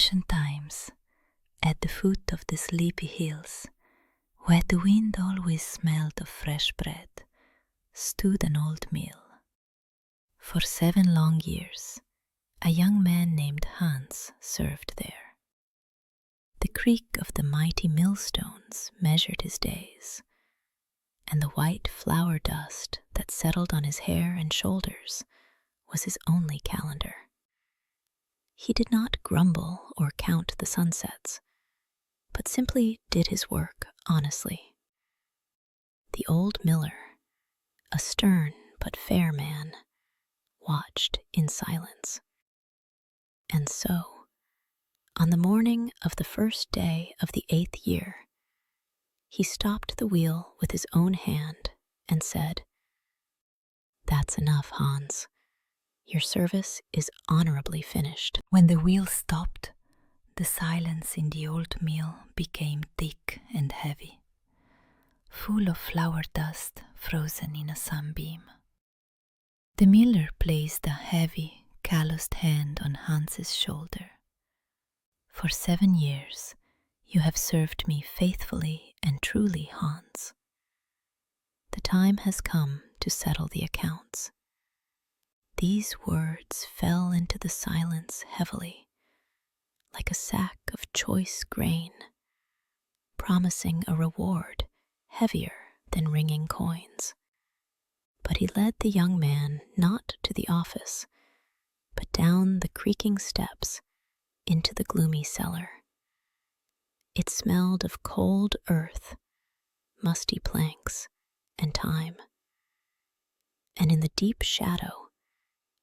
ancient times, at the foot of the sleepy hills, where the wind always smelled of fresh bread, stood an old mill. For 7 long years, a young man named Hans served there. The creak of the mighty millstones measured his days, and the white flour dust that settled on his hair and shoulders was his only calendar. He did not grumble or count the sunsets, but simply did his work honestly. The old miller, a stern but fair man, watched in silence. And so, on the morning of the first day of the 8th year, he stopped the wheel with his own hand and said, "That's enough, Hans. Your service is honorably finished." When the wheel stopped, the silence in the old mill became thick and heavy, full of flour dust frozen in a sunbeam. The miller placed a heavy, calloused hand on Hans's shoulder. "For 7 years, you have served me faithfully and truly, Hans. The time has come to settle the accounts." These words fell into the silence heavily, like a sack of choice grain, promising a reward heavier than ringing coins. But he led the young man not to the office, but down the creaking steps into the gloomy cellar. It smelled of cold earth, musty planks, and time. And in the deep shadow,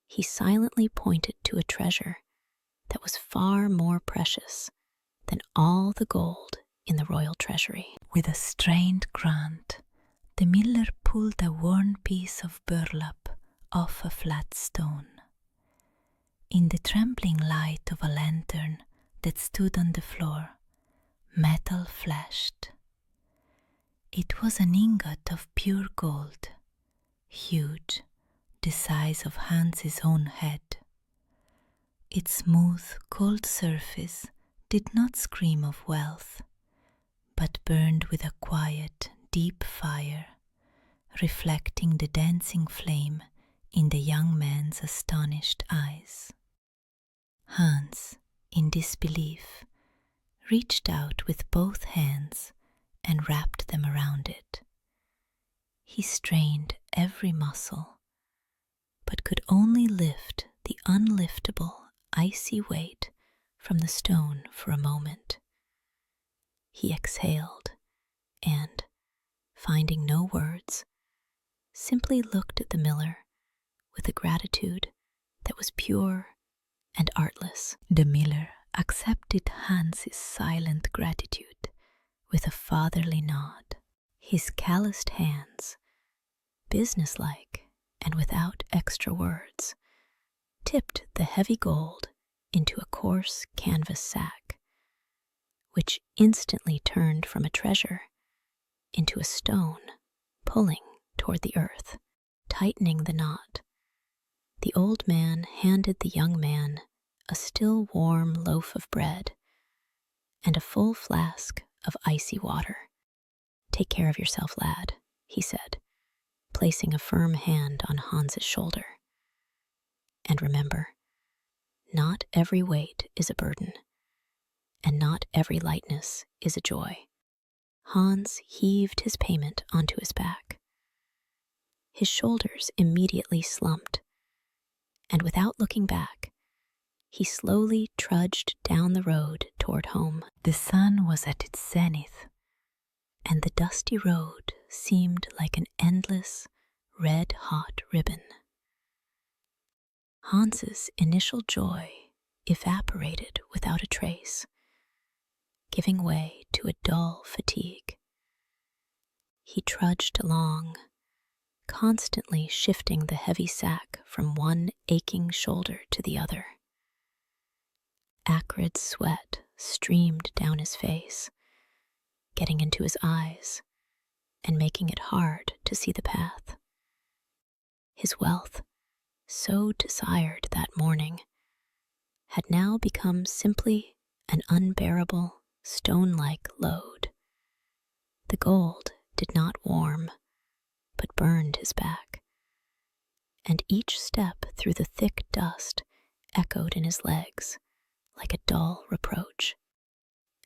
he silently pointed to a treasure that was far more precious than all the gold in the royal treasury. With a strained grunt, the miller pulled a worn piece of burlap off a flat stone. In the trembling light of a lantern that stood on the floor, metal flashed. It was an ingot of pure gold, huge, the size of Hans's own head. Its smooth, cold surface did not scream of wealth, but burned with a quiet, deep fire, reflecting the dancing flame in the young man's astonished eyes. Hans, in disbelief, reached out with both hands and wrapped them around it. He strained every muscle, but could only lift the unliftable, icy weight from the stone for a moment. He exhaled and, finding no words, simply looked at the miller with a gratitude that was pure and artless. The miller accepted Hans's silent gratitude with a fatherly nod. His calloused hands, businesslike and without extra words, tipped the heavy gold into a coarse canvas sack, which instantly turned from a treasure into a stone, pulling toward the earth. Tightening the knot, the old man handed the young man a still warm loaf of bread and a full flask of icy water. "Take care of yourself, lad," he said, placing a firm hand on Hans's shoulder. "And remember, not every weight is a burden, and not every lightness is a joy." Hans heaved his payment onto his back. His shoulders immediately slumped, and without looking back, he slowly trudged down the road toward home. The sun was at its zenith, and the dusty road seemed like an endless, red-hot ribbon. Hans's initial joy evaporated without a trace, giving way to a dull fatigue. He trudged along, constantly shifting the heavy sack from one aching shoulder to the other. Acrid sweat streamed down his face, getting into his eyes and making it hard to see the path. His wealth, so desired that morning, had now become simply an unbearable, stone-like load. The gold did not warm, but burned his back, and each step through the thick dust echoed in his legs like a dull reproach.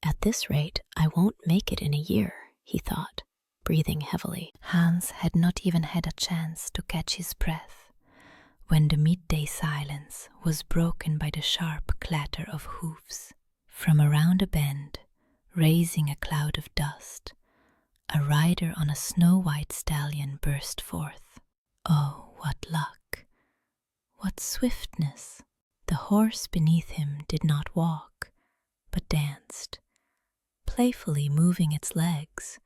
At this rate, I won't make it in a year, he thought, breathing heavily. Hans had not even had a chance to catch his breath when the midday silence was broken by the sharp clatter of hoofs. From around a bend, raising a cloud of dust, a rider on a snow-white stallion burst forth. Oh, what luck! What swiftness! The horse beneath him did not walk, but danced, playfully moving its legs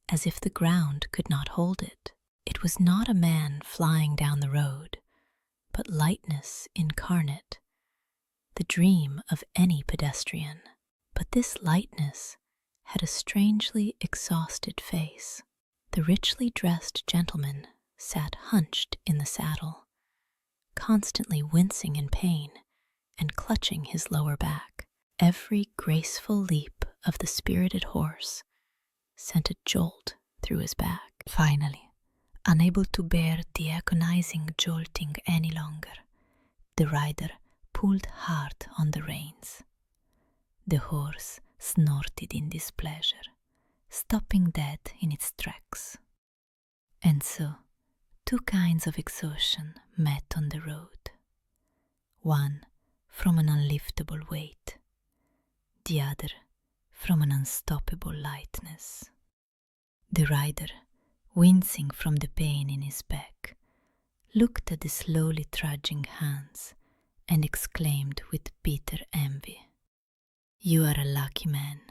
as if the ground could not hold it. It was not a man flying down the road, but lightness incarnate, the dream of any pedestrian. But this lightness had a strangely exhausted face. The richly dressed gentleman sat hunched in the saddle, constantly wincing in pain and clutching his lower back. Every graceful leap of the spirited horse sent a jolt through his back. Finally, unable to bear the agonizing jolting any longer, the rider pulled hard on the reins. The horse snorted in displeasure, stopping dead in its tracks. And so, two kinds of exhaustion met on the road. One from an unliftable weight, the other from an unstoppable lightness. The rider, wincing from the pain in his back, looked at the slowly trudging Hans and exclaimed with bitter envy, "You are a lucky man.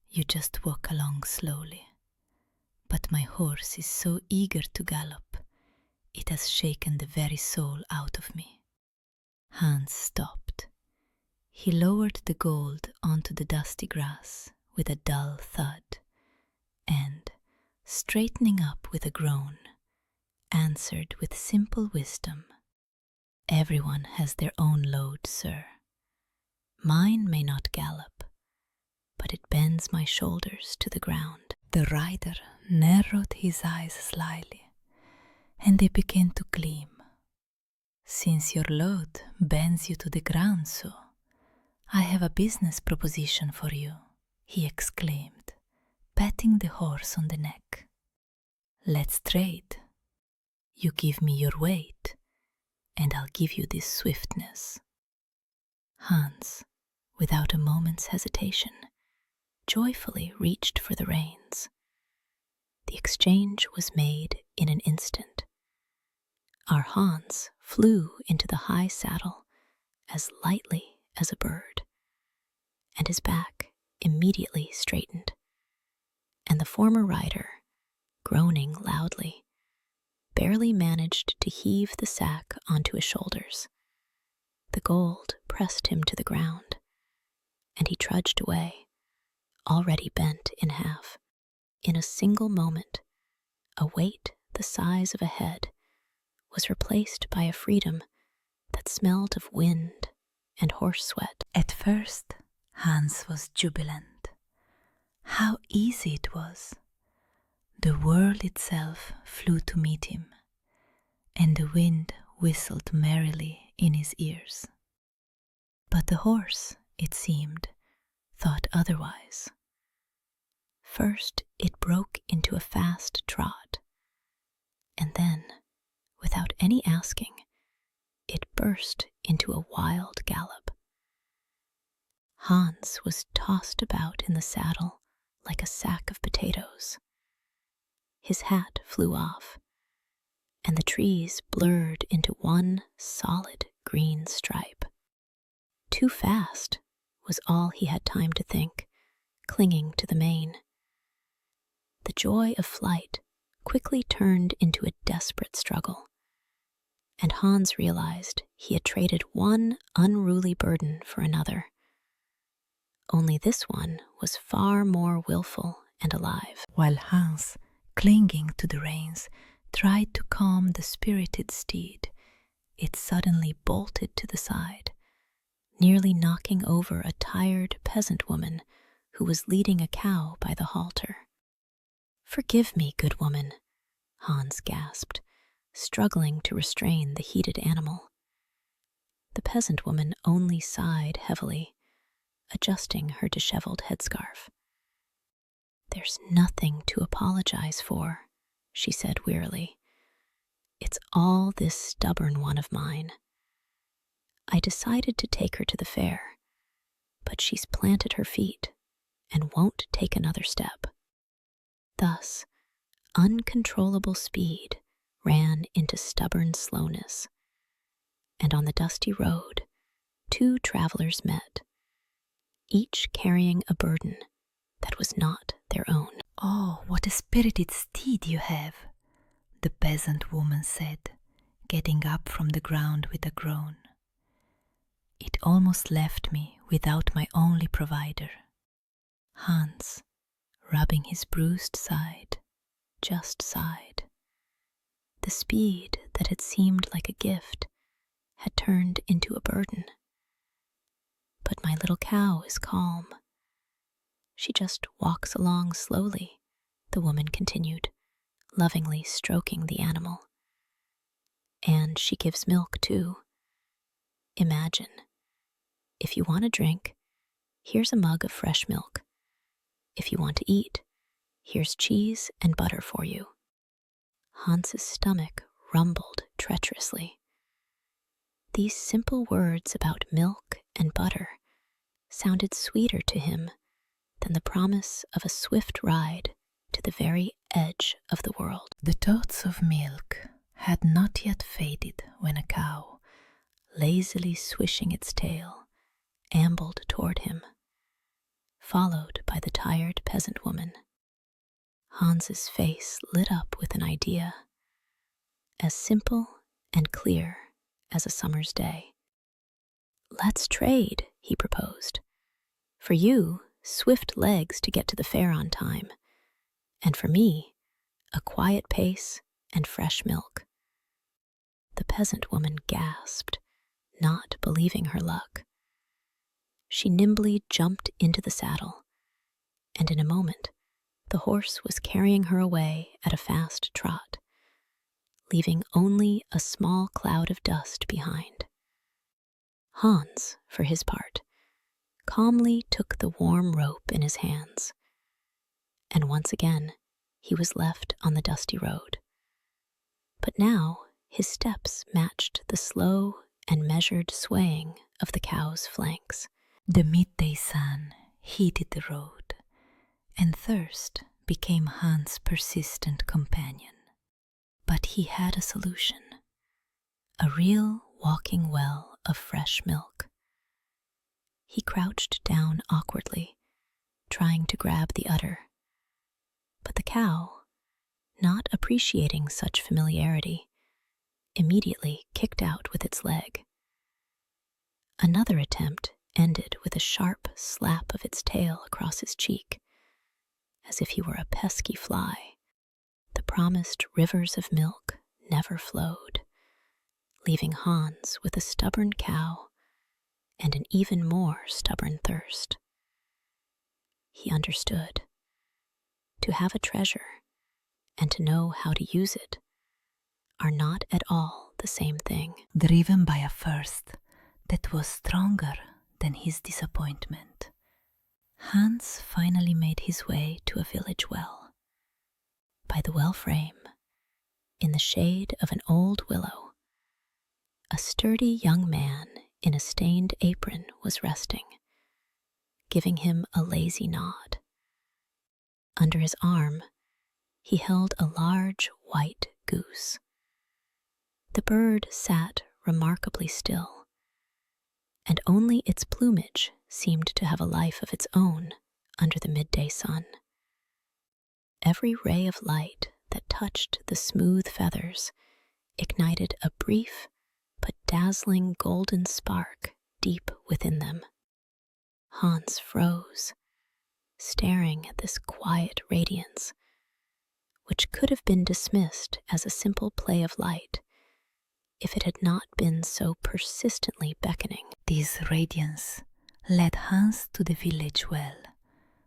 You just walk along slowly. But my horse is so eager to gallop, it has shaken the very soul out of me." Hans stopped. He lowered the gold onto the dusty grass with a dull thud, and, straightening up with a groan, answered with simple wisdom, "Everyone has their own load, sir. Mine may not gallop, but it bends my shoulders to the ground." The rider narrowed his eyes slyly, and they began to gleam. "Since your load bends you to the ground so, I have a business proposition for you," he exclaimed, patting the horse on the neck. "Let's trade. You give me your weight, and I'll give you this swiftness." Hans, without a moment's hesitation, joyfully reached for the reins. The exchange was made in an instant. Our Hans flew into the high saddle as lightly as a bird, and his back immediately straightened, and the former rider, groaning loudly, barely managed to heave the sack onto his shoulders. The gold pressed him to the ground, and he trudged away, already bent in half. In a single moment, a weight the size of a head was replaced by a freedom that smelled of wind and horse sweat. At first, Hans was jubilant. How easy it was! The world itself flew to meet him, and the wind whistled merrily in his ears. But the horse, it seemed, thought otherwise. First, it broke into a fast trot, and then, without any asking, it burst into a wild gallop. Hans was tossed about in the saddle like a sack of potatoes. His hat flew off, and the trees blurred into one solid green stripe. Too fast was all he had time to think, clinging to the mane. The joy of flight quickly turned into a desperate struggle, and Hans realized he had traded one unruly burden for another. Only this one was far more willful and alive. While Hans, clinging to the reins, tried to calm the spirited steed, it suddenly bolted to the side, nearly knocking over a tired peasant woman who was leading a cow by the halter. "Forgive me, good woman," Hans gasped, struggling to restrain the heated animal. The peasant woman only sighed heavily, adjusting her disheveled headscarf. "There's nothing to apologize for," she said wearily. "It's all this stubborn one of mine. I decided to take her to the fair, but she's planted her feet and won't take another step." Thus, uncontrollable speed ran into stubborn slowness, and on the dusty road, two travelers met, each carrying a burden that was not their own. "Oh, what a spirited steed you have," the peasant woman said, getting up from the ground with a groan. "It almost left me without my only provider." Hans, rubbing his bruised side, just sighed. The speed that had seemed like a gift had turned into a burden. "But my little cow is calm. She just walks along slowly," the woman continued, lovingly stroking the animal. "And she gives milk too. Imagine, if you want a drink, here's a mug of fresh milk. If you want to eat, here's cheese and butter for you." Hans's stomach rumbled treacherously. These simple words about milk and butter sounded sweeter to him than the promise of a swift ride to the very edge of the world. The thoughts of milk had not yet faded when a cow, lazily swishing its tail, ambled toward him, followed by the tired peasant woman. Hans's face lit up with an idea, as simple and clear as a summer's day. "Let's trade," he proposed. "For you, swift legs to get to the fair on time, and for me, a quiet pace and fresh milk." The peasant woman gasped, not believing her luck. She nimbly jumped into the saddle, and in a moment, the horse was carrying her away at a fast trot, leaving only a small cloud of dust behind. Hans, for his part, calmly took the warm rope in his hands, and once again he was left on the dusty road. But now his steps matched the slow and measured swaying of the cow's flanks. The midday sun heated the road, and thirst became Hans' persistent companion. But he had a solution, a real walking well of fresh milk. He crouched down awkwardly, trying to grab the udder. But the cow, not appreciating such familiarity, immediately kicked out with its leg. Another attempt ended with a sharp slap of its tail across his cheek, as if he were a pesky fly. The promised rivers of milk never flowed, leaving Hans with a stubborn cow and an even more stubborn thirst. He understood. To have a treasure and to know how to use it are not at all the same thing. Driven by a thirst that was stronger than his disappointment, Hans finally made his way to a village well. By the well frame, in the shade of an old willow, a sturdy young man in a stained apron was resting, giving him a lazy nod. Under his arm, he held a large white goose. The bird sat remarkably still, and only its plumage seemed to have a life of its own under the midday sun. Every ray of light that touched the smooth feathers ignited a brief but dazzling golden spark deep within them. Hans froze, staring at this quiet radiance, which could have been dismissed as a simple play of light if it had not been so persistently beckoning. This radiance led Hans to the village well,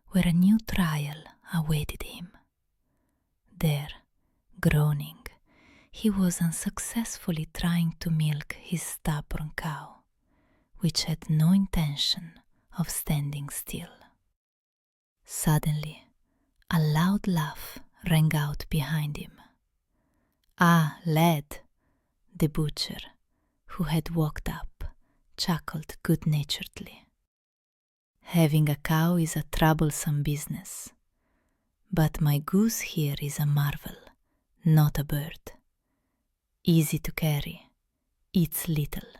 where a new trial awaited him. There, groaning, he was unsuccessfully trying to milk his stubborn cow, which had no intention of standing still. Suddenly, a loud laugh rang out behind him. "Ah, lad," the butcher, who had walked up, chuckled good-naturedly. "Having a cow is a troublesome business, but my goose here is a marvel, not a bird. Easy to carry, eats little,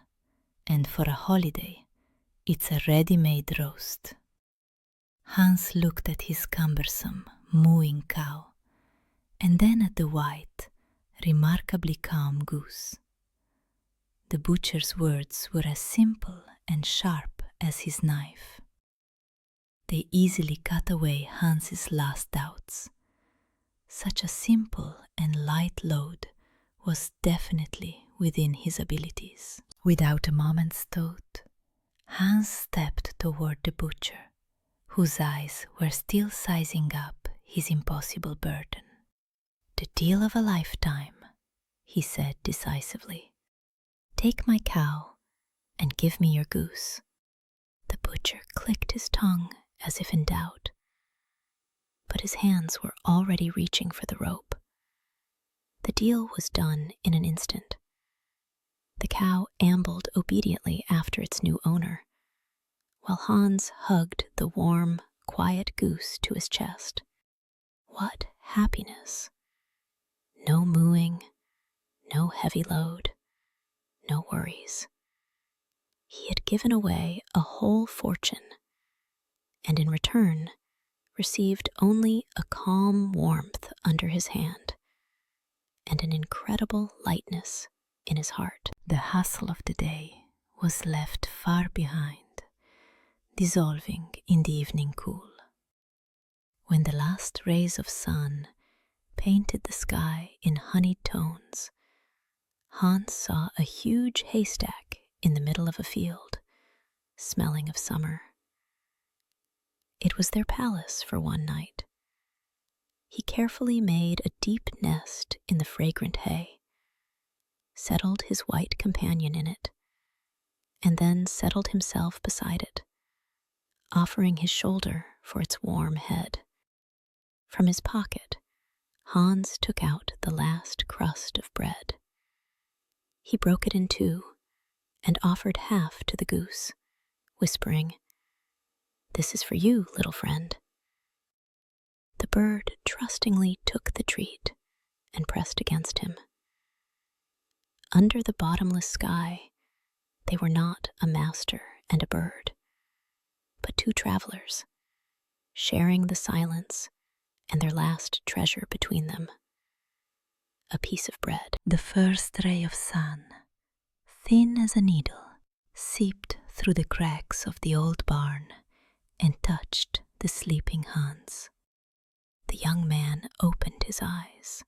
and for a holiday, it's a ready-made roast." Hans looked at his cumbersome, mooing cow, and then at the white, remarkably calm goose. The butcher's words were as simple and sharp as his knife. They easily cut away Hans's last doubts. Such a simple and light load was definitely within his abilities. Without a moment's thought, Hans stepped toward the butcher, whose eyes were still sizing up his impossible burden. "The deal of a lifetime," he said decisively. "Take my cow and give me your goose." The butcher clicked his tongue as if in doubt, but his hands were already reaching for the rope. The deal was done in an instant. The cow ambled obediently after its new owner, while Hans hugged the warm, quiet goose to his chest. What happiness! No mooing, no heavy load, no worries. He had given away a whole fortune, and in return received only a calm warmth under his hand and an incredible lightness in his heart. The hustle of the day was left far behind, dissolving in the evening cool. When the last rays of sun painted the sky in honeyed tones, Hans saw a huge haystack in the middle of a field, smelling of summer. It was their palace for one night. He carefully made a deep nest in the fragrant hay, settled his white companion in it, and then settled himself beside it, offering his shoulder for its warm head. From his pocket, Hans took out the last crust of bread. He broke it in two and offered half to the goose, whispering, "This is for you, little friend." The bird trustingly took the treat and pressed against him. Under the bottomless sky, they were not a master and a bird, but two travelers, sharing the silence and their last treasure between them, a piece of bread. The first ray of sun, thin as a needle, seeped through the cracks of the old barn and touched the sleeping Hans. The young man opened his eyes.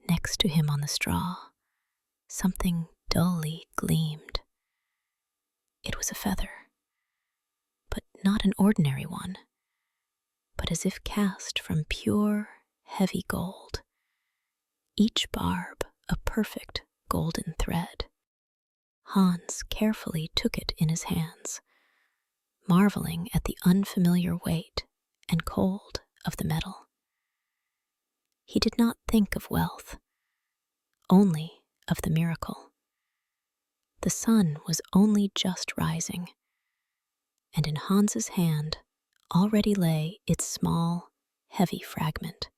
Next to him on the straw, something dully gleamed. It was a feather, but not an ordinary one, but as if cast from pure, heavy gold, each barb a perfect golden thread. Hans carefully took it in his hands, marveling at the unfamiliar weight and cold of the metal. He did not think of wealth, only of the miracle. The sun was only just rising, and in Hans's hand already lay its small, heavy fragment,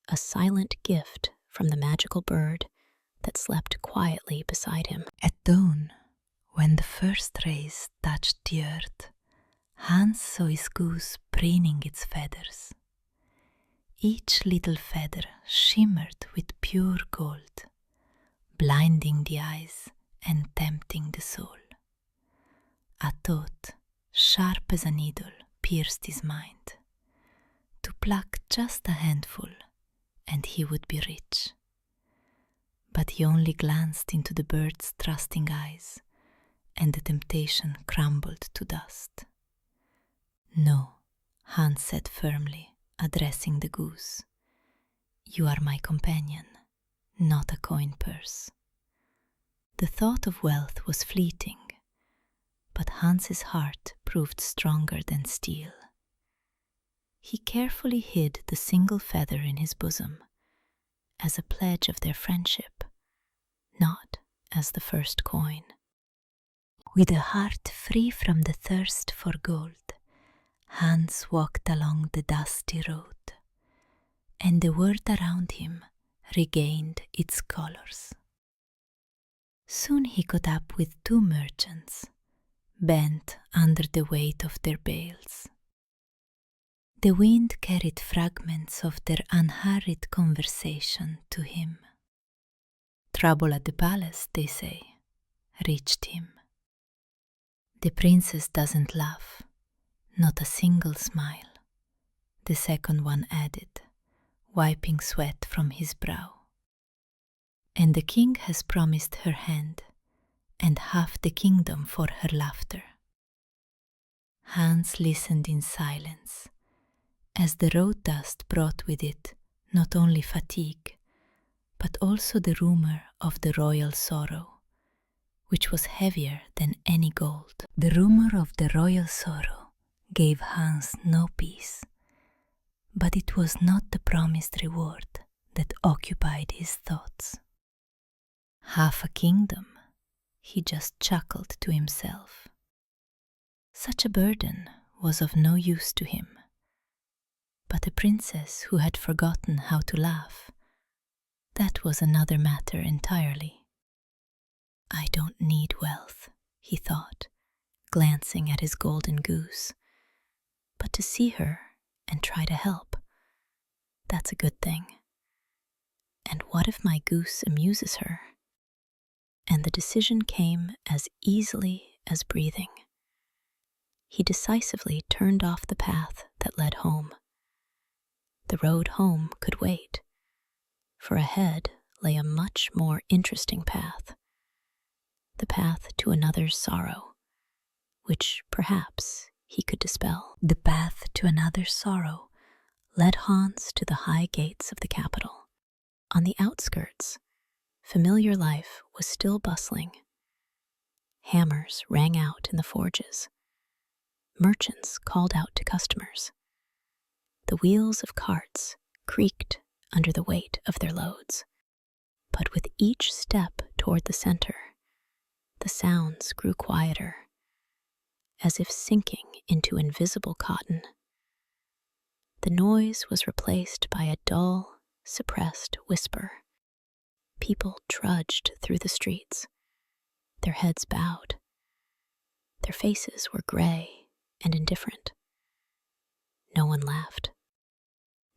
a silent gift from the magical bird that slept quietly beside him. At dawn, when the first rays touched the earth, Hans saw his goose preening its feathers. Each little feather shimmered with pure gold, blinding the eyes and tempting the soul. A thought, sharp as a needle, pierced his mind. To pluck just a handful, and he would be rich. but he only glanced into the bird's trusting eyes, and the temptation crumbled to dust. "No," Hans said firmly, addressing the goose. "You are my companion, not a coin purse." The thought of wealth was fleeting, but Hans's heart proved stronger than steel. He carefully hid the single feather in his bosom, as a pledge of their friendship, not as the first coin. With a heart free from the thirst for gold, Hans walked along the dusty road, and the world around him regained its colors. Soon he caught up with two merchants, bent under the weight of their bales. The wind carried fragments of their unhurried conversation to him. "Trouble at the palace," they say, reached him. "The princess doesn't laugh, not a single smile," the second one added, wiping sweat from his brow. "And the king has promised her hand, and half the kingdom for her laughter." Hans listened in silence, as the road dust brought with it not only fatigue, but also the rumor of the royal sorrow, which was heavier than any gold. The rumor of the royal sorrow gave Hans no peace, but it was not the promised reward that occupied his thoughts. Half a kingdom, he just chuckled to himself. Such a burden was of no use to him, but a princess who had forgotten how to laugh, that was another matter entirely. "I don't need wealth," he thought, glancing at his golden goose, "but to see her and try to help, that's a good thing. And what if my goose amuses her?" And the decision came as easily as breathing. He decisively turned off the path that led home. The road home could wait, for ahead lay a much more interesting path, the path to another's sorrow, which perhaps he could dispel. The path to another's sorrow led Hans to the high gates of the capital. On the outskirts, familiar life was still bustling. Hammers rang out in the forges. Merchants called out to customers. The wheels of carts creaked under the weight of their loads. But with each step toward the center, the sounds grew quieter, as if sinking into invisible cotton. The noise was replaced by a dull, suppressed whisper. People trudged through the streets, their heads bowed. Their faces were gray and indifferent. No one laughed.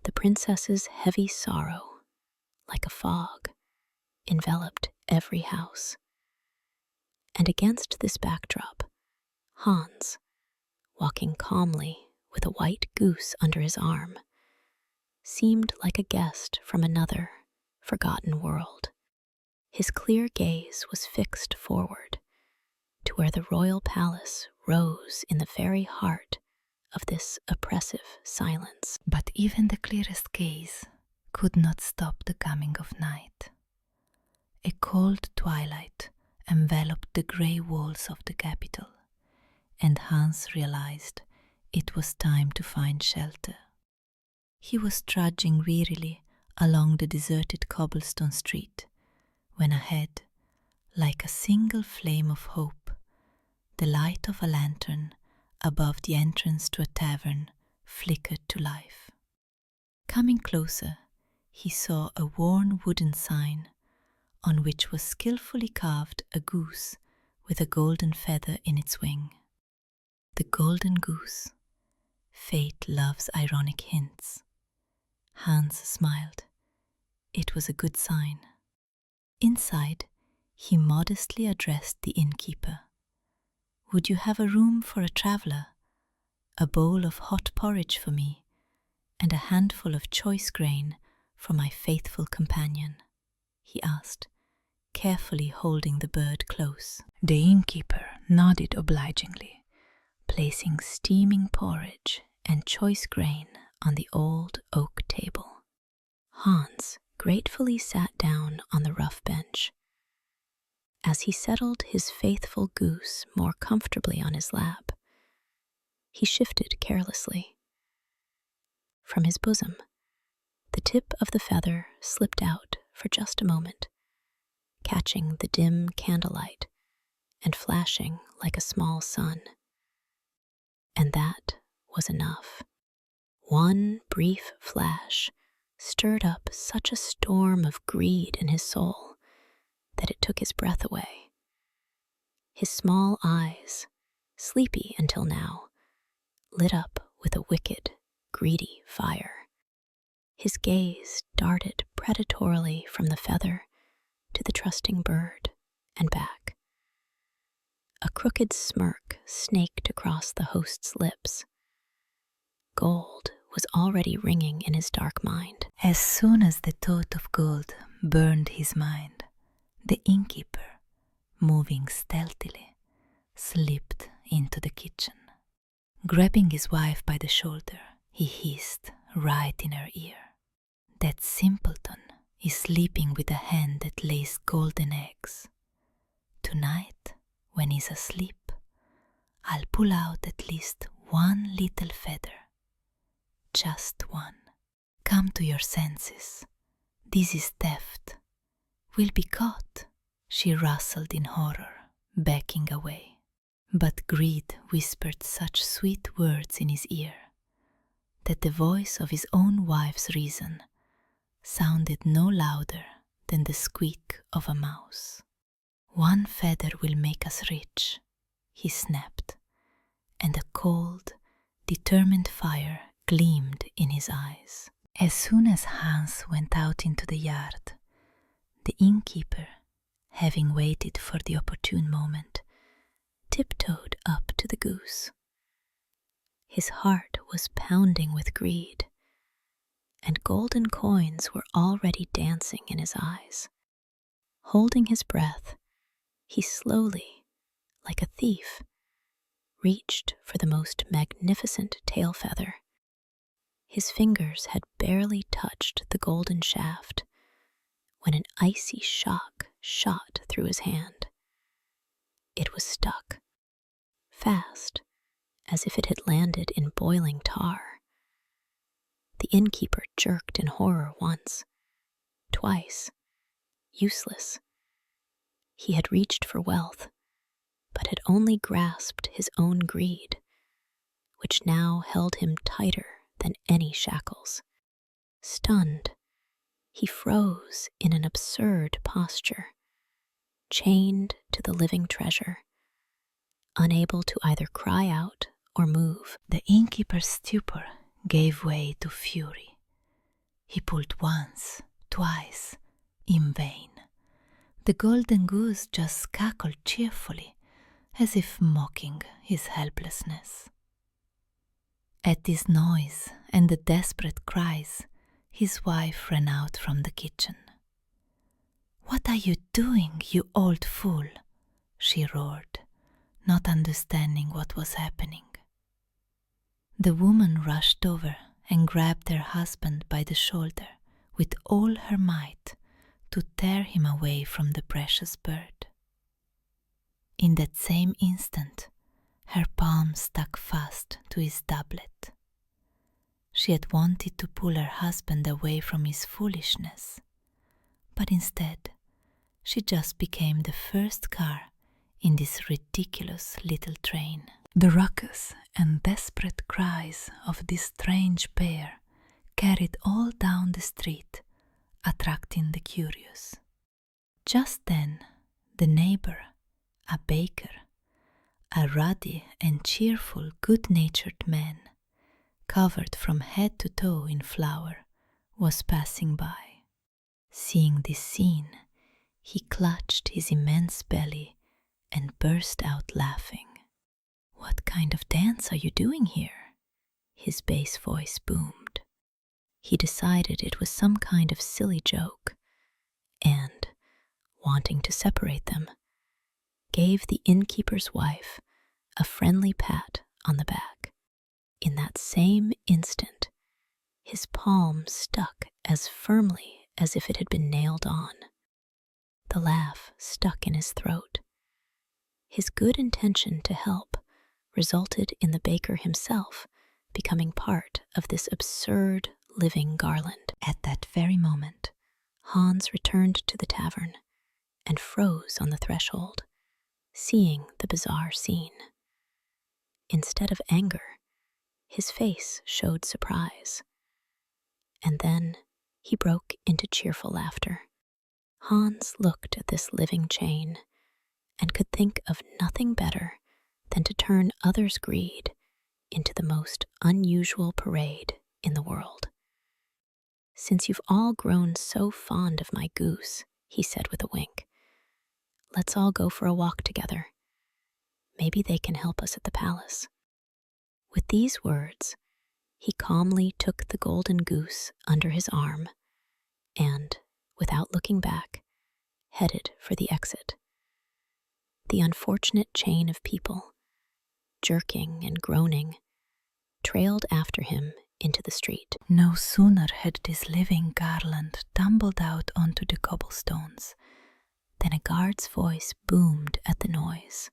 The princess's heavy sorrow, like a fog, enveloped every house. And against this backdrop, Hans, walking calmly with a white goose under his arm, seemed like a guest from another, forgotten world. His clear gaze was fixed forward to where the royal palace rose in the very heart of this oppressive silence. But even the clearest gaze could not stop the coming of night. A cold twilight enveloped the grey walls of the capital, and Hans realized it was time to find shelter. He was trudging wearily along the deserted cobblestone street, when ahead, like a single flame of hope, the light of a lantern above the entrance to a tavern flickered to life. Coming closer, he saw a worn wooden sign on which was skillfully carved a goose with a golden feather in its wing. The golden goose. Fate loves ironic hints. Hans smiled. It was a good sign. Inside, he modestly addressed the innkeeper. "Would you have a room for a traveller, a bowl of hot porridge for me, and a handful of choice grain for my faithful companion?" he asked, carefully holding the bird close. The innkeeper nodded obligingly, placing steaming porridge and choice grain on the old oak table. Hans gratefully sat down on the rough bench. As he settled his faithful goose more comfortably on his lap, he shifted carelessly. From his bosom, the tip of the feather slipped out for just a moment, catching the dim candlelight and flashing like a small sun. And that was enough. One brief flash stirred up such a storm of greed in his soul that it took his breath away. His small eyes, sleepy until now, lit up with a wicked, greedy fire. His gaze darted predatorily from the feather to the trusting bird and back. A crooked smirk snaked across the host's lips. Gold was already ringing in his dark mind. As soon as the thought of gold burned his mind, the innkeeper, moving stealthily, slipped into the kitchen. Grabbing his wife by the shoulder, he hissed right in her ear. "That simpleton is sleeping with a hen that lays golden eggs. Tonight, when he's asleep, I'll pull out at least one little feather. Just one. Come to your senses. This is theft. We'll be caught." She rustled in horror, backing away. But greed whispered such sweet words in his ear that the voice of his own wife's reason sounded no louder than the squeak of a mouse. "One feather will make us rich," he snapped, and a cold, determined fire gleamed in his eyes. As soon as Hans went out into the yard, the innkeeper, having waited for the opportune moment, tiptoed up to the goose. His heart was pounding with greed, and golden coins were already dancing in his eyes. Holding his breath, he slowly, like a thief, reached for the most magnificent tail feather. His fingers had barely touched the golden shaft when an icy shock shot through his hand. It was stuck, fast, as if it had landed in boiling tar. The innkeeper jerked in horror once, twice, useless. He had reached for wealth, but had only grasped his own greed, which now held him tighter than any shackles. Stunned, he froze in an absurd posture, chained to the living treasure, unable to either cry out or move. The innkeeper's stupor gave way to fury. He pulled once, twice, in vain. The golden goose just cackled cheerfully, as if mocking his helplessness. At this noise and the desperate cries, his wife ran out from the kitchen. "What are you doing, you old fool?" she roared, not understanding what was happening. The woman rushed over and grabbed her husband by the shoulder with all her might to tear him away from the precious bird. In that same instant, her palm stuck fast to his doublet. She had wanted to pull her husband away from his foolishness, but instead, she just became the first car in this ridiculous little train. The ruckus and desperate cries of this strange pair carried all down the street, attracting the curious. Just then, the neighbor, a baker, a ruddy and cheerful, good-natured man, covered from head to toe in flour, was passing by. Seeing this scene, he clutched his immense belly and burst out laughing. "What kind of dance are you doing here?" his bass voice boomed. He decided it was some kind of silly joke, and, wanting to separate them, gave the innkeeper's wife a friendly pat on the back. In that same instant, his palm stuck as firmly as if it had been nailed on. The laugh stuck in his throat. His good intention to help resulted in the baker himself becoming part of this absurd living garland. At that very moment, Hans returned to the tavern and froze on the threshold, seeing the bizarre scene. Instead of anger, his face showed surprise. And then he broke into cheerful laughter. Hans looked at this living chain and could think of nothing better than to turn others' greed into the most unusual parade in the world. "Since you've all grown so fond of my goose," he said with a wink, "let's all go for a walk together. Maybe they can help us at the palace." With these words, he calmly took the golden goose under his arm and, without looking back, headed for the exit. The unfortunate chain of people, jerking and groaning, trailed after him into the street. No sooner had this living garland tumbled out onto the cobblestones than a guard's voice boomed at the noise.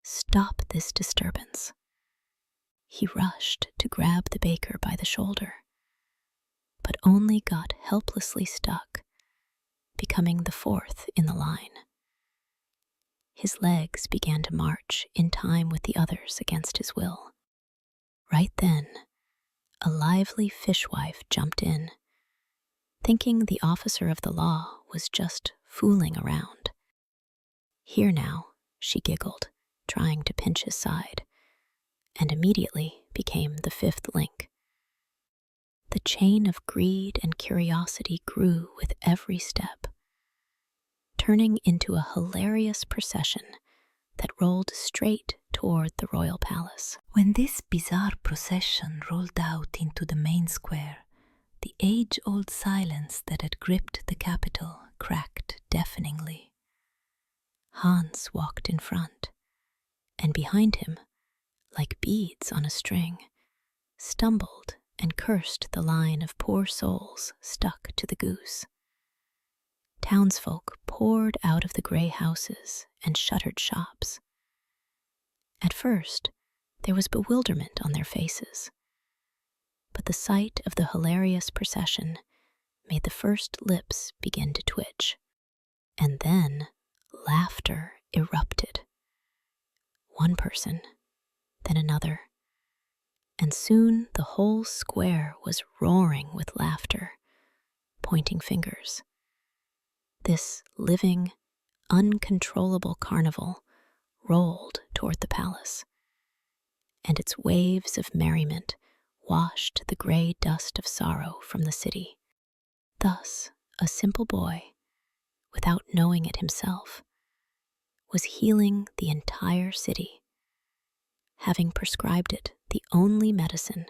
"Stop this disturbance." He rushed to grab the baker by the shoulder, but only got helplessly stuck, becoming the fourth in the line. His legs began to march in time with the others against his will. Right then, a lively fishwife jumped in, thinking the officer of the law was just fooling around. "Here now," she giggled, trying to pinch his side, and immediately became the fifth link. The chain of greed and curiosity grew with every step, turning into a hilarious procession that rolled straight toward the royal palace. When this bizarre procession rolled out into the main square, the age-old silence that had gripped the capital cracked deafeningly. Hans walked in front, and behind him, like beads on a string, stumbled and cursed the line of poor souls stuck to the goose. Townsfolk poured out of the grey houses and shuttered shops. At first, there was bewilderment on their faces, but the sight of the hilarious procession made the first lips begin to twitch, and then laughter erupted. One person, then another, and soon the whole square was roaring with laughter, pointing fingers. This living, uncontrollable carnival rolled toward the palace, and its waves of merriment washed the grey dust of sorrow from the city. Thus, a simple boy, without knowing it himself, was healing the entire city, having prescribed it the only medicine: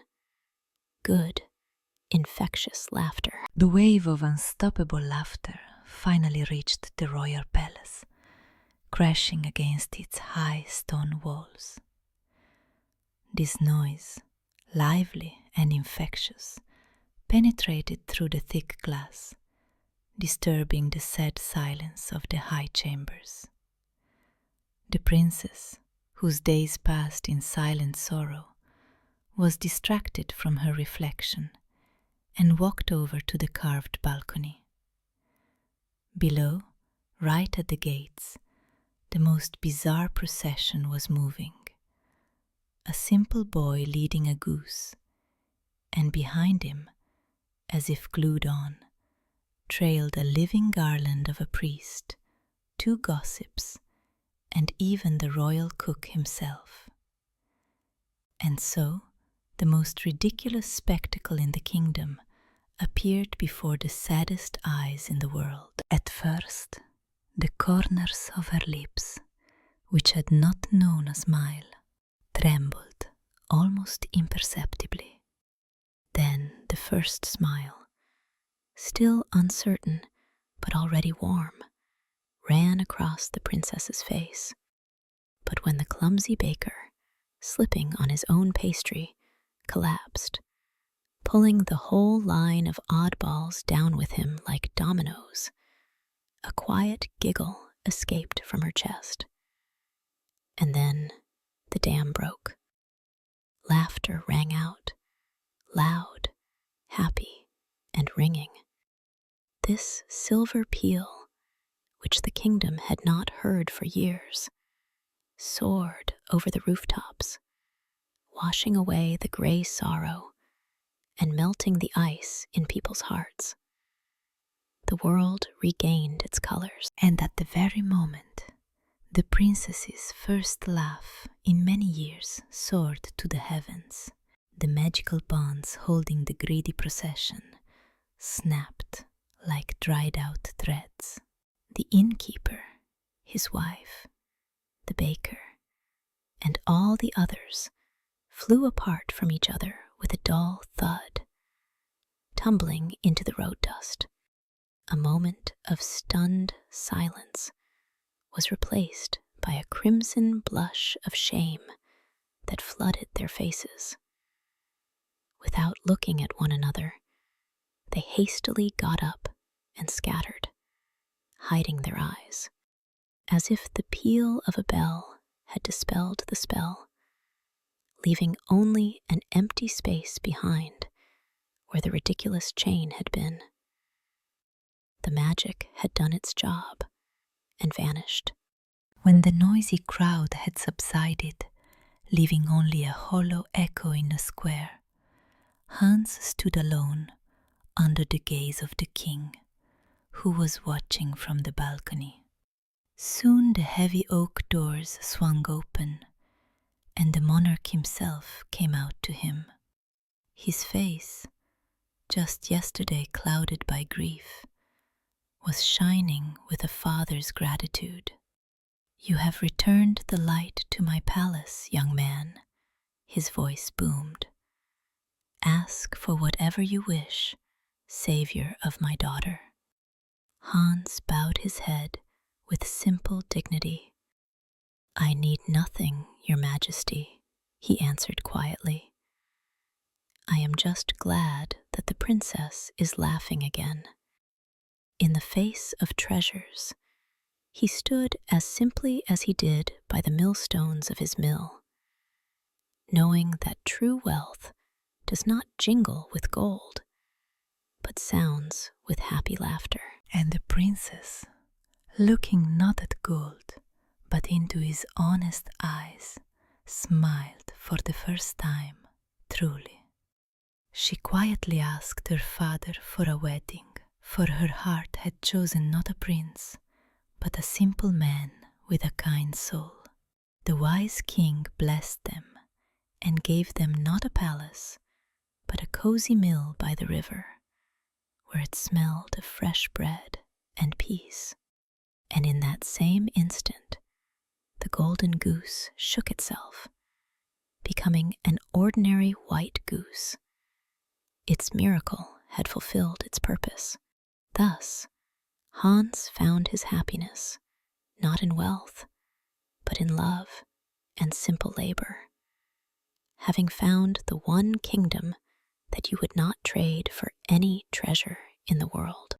good, infectious laughter. The wave of unstoppable laughter finally reached the royal palace, crashing against its high stone walls. This noise, lively and infectious, penetrated through the thick glass, disturbing the sad silence of the high chambers. The princess, whose days passed in silent sorrow, was distracted from her reflection and walked over to the carved balcony. Below, right at the gates, the most bizarre procession was moving. A simple boy leading a goose, and behind him, as if glued on, trailed a living garland of a priest, two gossips, and even the royal cook himself. And so, the most ridiculous spectacle in the kingdom appeared before the saddest eyes in the world. At first, the corners of her lips, which had not known a smile, trembled almost imperceptibly. Then the first smile, still uncertain but already warm, ran across the princess's face. But when the clumsy baker, slipping on his own pastry, collapsed, pulling the whole line of oddballs down with him like dominoes, a quiet giggle escaped from her chest. And then the dam broke. Laughter rang out, loud, happy, and ringing. This silver peal, which the kingdom had not heard for years, soared over the rooftops, washing away the gray sorrow and melting the ice in people's hearts. The world regained its colors, and at the very moment, the princess's first laugh in many years soared to the heavens. The magical bonds holding the greedy procession snapped like dried-out threads. The innkeeper, his wife, the baker, and all the others flew apart from each other with a dull thud, tumbling into the road dust. A moment of stunned silence was replaced by a crimson blush of shame that flooded their faces. Without looking at one another, they hastily got up and scattered, hiding their eyes, as if the peal of a bell had dispelled the spell, leaving only an empty space behind where the ridiculous chain had been. The magic had done its job and vanished. When the noisy crowd had subsided, leaving only a hollow echo in the square, Hans stood alone under the gaze of the king, who was watching from the balcony. Soon the heavy oak doors swung open, and the monarch himself came out to him. His face, just yesterday clouded by grief, was shining with a father's gratitude. "You have returned the light to my palace, young man," his voice boomed. "Ask for whatever you wish, savior of my daughter." Hans bowed his head with simple dignity. "I need nothing, your majesty," he answered quietly. "I am just glad that the princess is laughing again." In the face of treasures, he stood as simply as he did by the millstones of his mill, knowing that true wealth does not jingle with gold, but sounds with happy laughter. And the princess, looking not at gold, but into his honest eyes, smiled for the first time, truly. She quietly asked her father for a wedding, for her heart had chosen not a prince, but a simple man with a kind soul. The wise king blessed them and gave them not a palace, but a cozy mill by the river, where it smelled of fresh bread and peace. And in that same instant, the golden goose shook itself, becoming an ordinary white goose. Its miracle had fulfilled its purpose. Thus, Hans found his happiness not in wealth, but in love and simple labor, having found the one kingdom that you would not trade for any treasure in the world.